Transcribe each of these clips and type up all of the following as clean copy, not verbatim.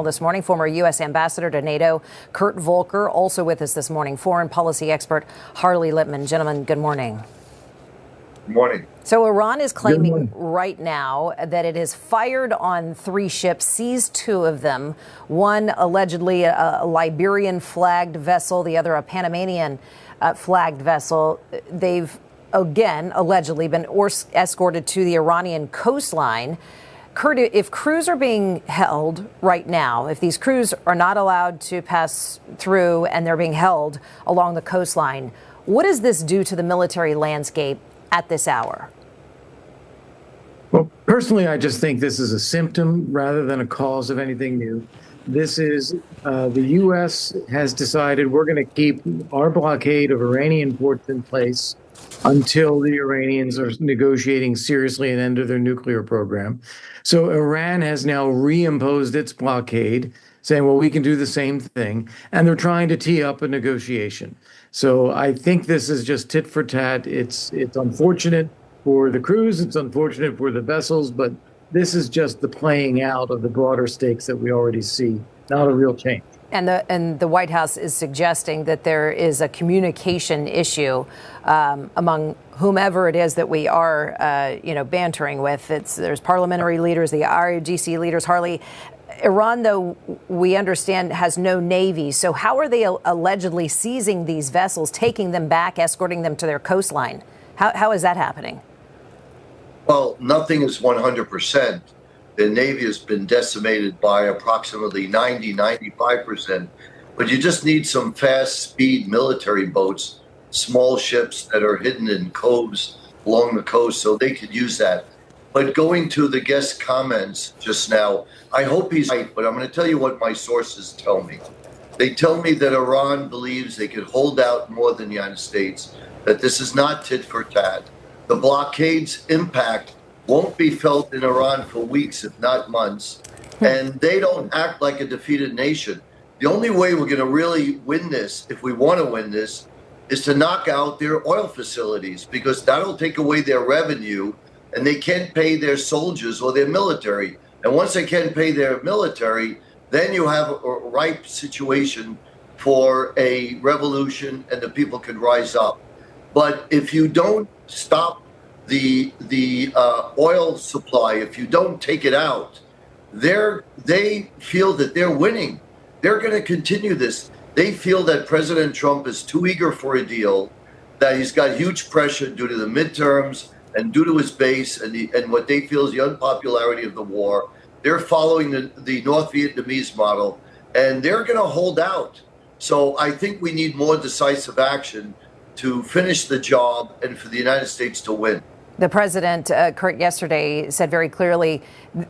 This morning, former U.S. ambassador to NATO, Kurt Volker, also with us this morning, foreign policy expert Harley Lippman. Gentlemen, good morning. Good morning. So Iran is claiming right now that it has fired on 3 ships, seized 2 of them, one allegedly a Liberian flagged vessel, the other a Panamanian flagged vessel. They've again allegedly been escorted to the Iranian coastline. Kurt, if crews are being held right now, if these crews are not allowed to pass through and they're being held along the coastline, what does this do to the military landscape at this hour? Well, personally, I just think this is a symptom rather than a cause of anything new. This is the U.S. has decided we're going to keep our blockade of Iranian ports in place until the Iranians are negotiating seriously an end to their nuclear program. So Iran has now reimposed its blockade, saying, well, we can do the same thing. And they're trying to tee up a negotiation. So I think this is just tit for tat. It's unfortunate for the crews. It's unfortunate for the vessels. But this is just the playing out of the broader stakes that we already see, not a real change. And the White House is suggesting that there is a communication issue among whomever it is that we are, bantering with. There's parliamentary leaders, the ROGC leaders. Harley, Iran, though, we understand, has no navy. So how are they allegedly seizing these vessels, taking them back, escorting them to their coastline? How is that happening? Well, nothing is 100%. The Navy has been decimated by approximately 95%. But you just need some fast-speed military boats, small ships that are hidden in coves along the coast, so they could use that. But going to the guest comments just now, I hope he's right, but I'm going to tell you what my sources tell me. They tell me that Iran believes they could hold out more than the United States, that this is not tit for tat. The blockade's impact won't be felt in Iran for weeks, if not months. And they don't act like a defeated nation. The only way we're going to really win this, if we want to win this, is to knock out their oil facilities, because that'll take away their revenue and they can't pay their soldiers or their military. And once they can't pay their military, then you have a ripe situation for a revolution and the people can rise up. But if you don't stop the oil supply, if you don't take it out, they feel that they're winning. They're going to continue this. They feel that President Trump is too eager for a deal, that he's got huge pressure due to the midterms and due to his base and what they feel is the unpopularity of the war. They're following the North Vietnamese model, and they're going to hold out. So I think we need more decisive action to finish the job and for the United States to win. The president, Kurt, yesterday said very clearly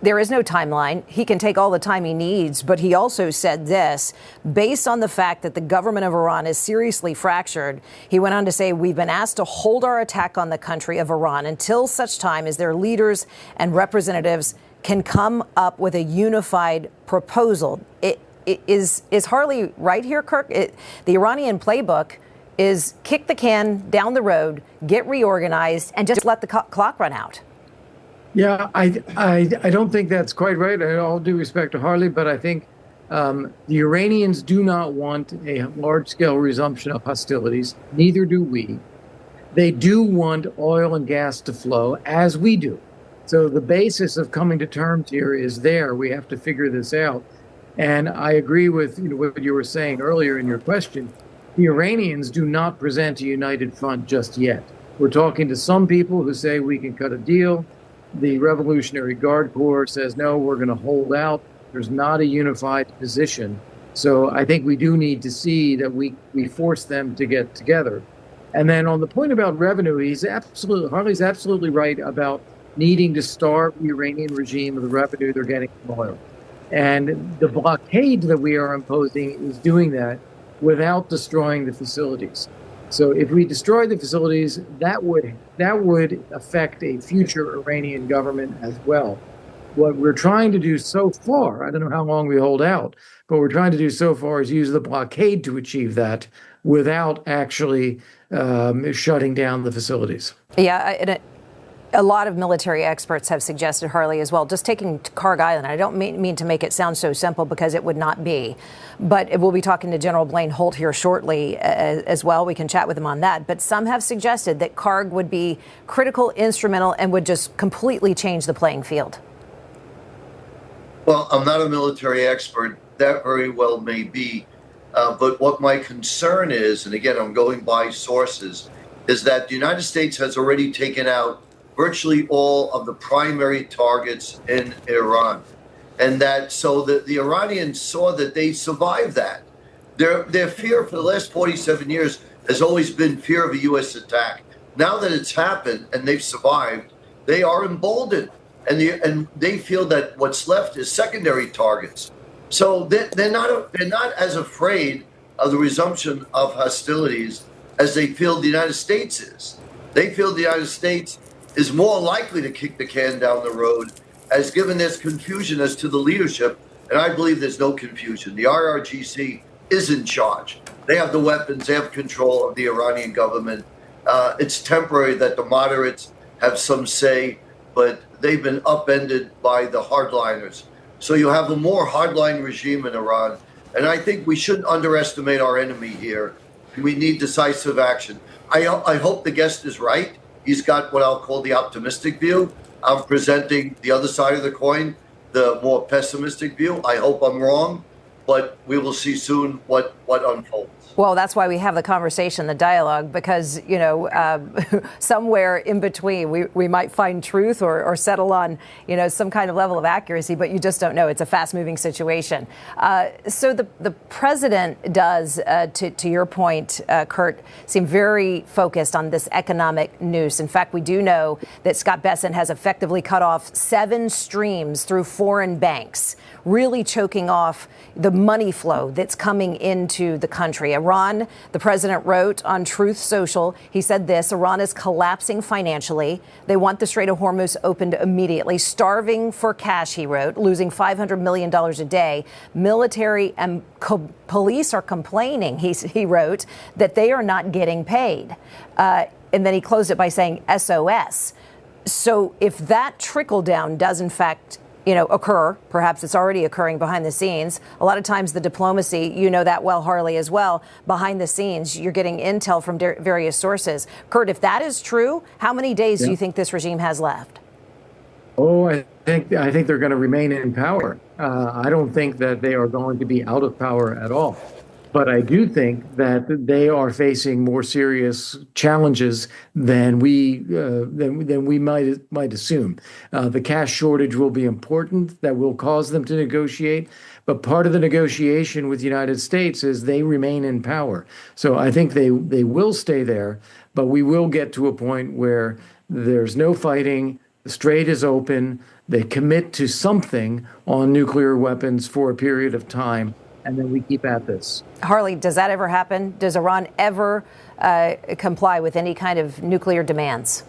there is no timeline. He can take all the time he needs. But he also said this, based on the fact that the government of Iran is seriously fractured. He went on to say, we've been asked to hold our attack on the country of Iran until such time as their leaders and representatives can come up with a unified proposal. Is Harley right here, Kurt? The Iranian playbook is kick the can down the road, get reorganized, and just let the clock run out. Yeah, I don't think that's quite right. All due respect to Harley, but I think the Iranians do not want a large-scale resumption of hostilities. Neither do we. They do want oil and gas to flow, as we do. So the basis of coming to terms here is there. We have to figure this out. And I agree with what you were saying earlier in your question. The Iranians do not present a united front just yet. We're talking to some people who say we can cut a deal. The Revolutionary Guard Corps says, no, we're going to hold out. There's not a unified position. So I think we do need to see that we force them to get together. And then on the point about revenue, Harley's absolutely right about needing to starve the Iranian regime of the revenue they're getting from oil. And the blockade that we are imposing is doing that without destroying the facilities. So if we destroy the facilities, that would affect a future Iranian government as well. What we're trying to do so far, I don't know how long we hold out, but we're trying to do so far is use the blockade to achieve that without actually shutting down the facilities. Yeah, A lot of military experts have suggested, Harley, as well, just taking Karg Island. I don't mean to make it sound so simple, because it would not be. But we'll be talking to General Blaine Holt here shortly as well. We can chat with him on that. But some have suggested that Karg would be critical, instrumental, and would just completely change the playing field. Well, I'm not a military expert. That very well may be. But what my concern is, and again, I'm going by sources, is that the United States has already taken out virtually all of the primary targets in Iran. And that so that the Iranians saw that they survived that. Their fear for the last 47 years has always been fear of a U.S. attack. Now that it's happened and they've survived, they are emboldened. And they feel that what's left is secondary targets. So they're not as afraid of the resumption of hostilities as they feel the United States is. They feel the United States is more likely to kick the can down the road, as given there's confusion as to the leadership. And I believe there's no confusion. The IRGC is in charge. They have the weapons. They have control of the Iranian government. It's temporary that the moderates have some say, but they've been upended by the hardliners. So you have a more hardline regime in Iran. And I think we shouldn't underestimate our enemy here. We need decisive action. I hope the guest is right. He's got what I'll call the optimistic view. I'm presenting the other side of the coin, the more pessimistic view. I hope I'm wrong, but we will see soon what unfolds. Well, that's why we have the conversation, the dialogue, because, somewhere in between we might find truth or settle on, some kind of level of accuracy, but you just don't know. It's a fast moving situation. So the president does, to your point, Kurt, seem very focused on this economic noose. In fact, we do know that Scott Bessent has effectively cut off 7 streams through foreign banks, really choking off the money flow that's coming into the country. Iran, the president wrote on Truth Social, he said this: Iran is collapsing financially. They want the Strait of Hormuz opened immediately. Starving for cash, he wrote, losing $500 million a day. Military and police are complaining, he wrote, that they are not getting paid. And then he closed it by saying SOS. So if that trickle down does in fact occur, perhaps it's already occurring behind the scenes. A lot of times the diplomacy, that well, Harley, as well, behind the scenes, you're getting intel from various sources. Kurt, if that is true, how many days do you think this regime has left? Oh, I think they're going to remain in power. I don't think that they are going to be out of power at all. But I do think that they are facing more serious challenges than we might assume. The cash shortage will be important. That will cause them to negotiate. But part of the negotiation with the United States is they remain in power. So I think they will stay there. But we will get to a point where there's no fighting. The strait is open. They commit to something on nuclear weapons for a period of time. And then we keep at this. Harley, does that ever happen? Does Iran ever comply with any kind of nuclear demands?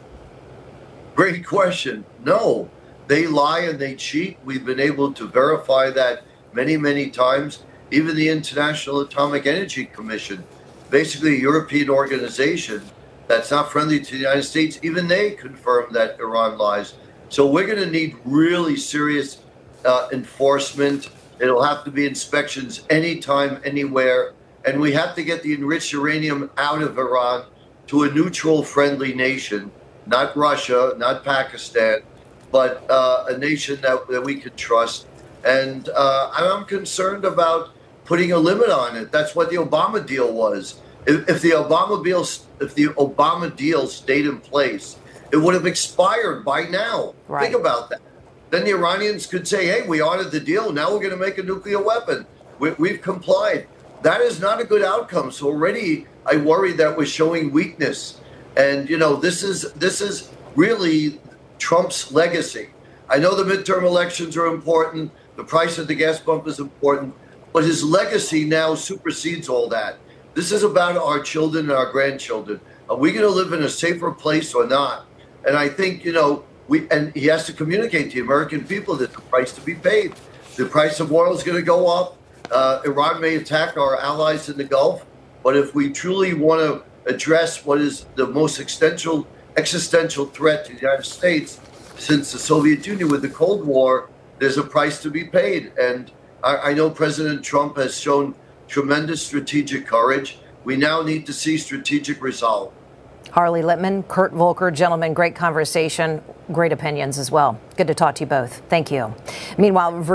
Great question. No, they lie and they cheat. We've been able to verify that many, many times. Even the International Atomic Energy Commission, basically a European organization that's not friendly to the United States, even they confirm that Iran lies. So we're going to need really serious enforcement. It'll have to be inspections anytime, anywhere. And we have to get the enriched uranium out of Iran to a neutral, friendly nation, not Russia, not Pakistan, but a nation that we can trust. And I'm concerned about putting a limit on it. That's what the Obama deal was. If the Obama deal stayed in place, it would have expired by now. Right. Think about that. Then the Iranians could say, hey, we honored the deal. Now we're going to make a nuclear weapon. We've complied. That is not a good outcome. So already I worry that we're showing weakness. And, this is really Trump's legacy. I know the midterm elections are important. The price of the gas pump is important. But his legacy now supersedes all that. This is about our children and our grandchildren. Are we going to live in a safer place or not? And I think, and he has to communicate to the American people that the price to be paid. The price of oil is going to go up. Iran may attack our allies in the Gulf. But if we truly want to address what is the most existential threat to the United States since the Soviet Union. With the Cold War, there's a price to be paid. And I know President Trump has shown tremendous strategic courage. We now need to see strategic resolve. Harley Lippman, Kurt Volker, gentlemen, great conversation, great opinions as well. Good to talk to you both. Thank you. Meanwhile,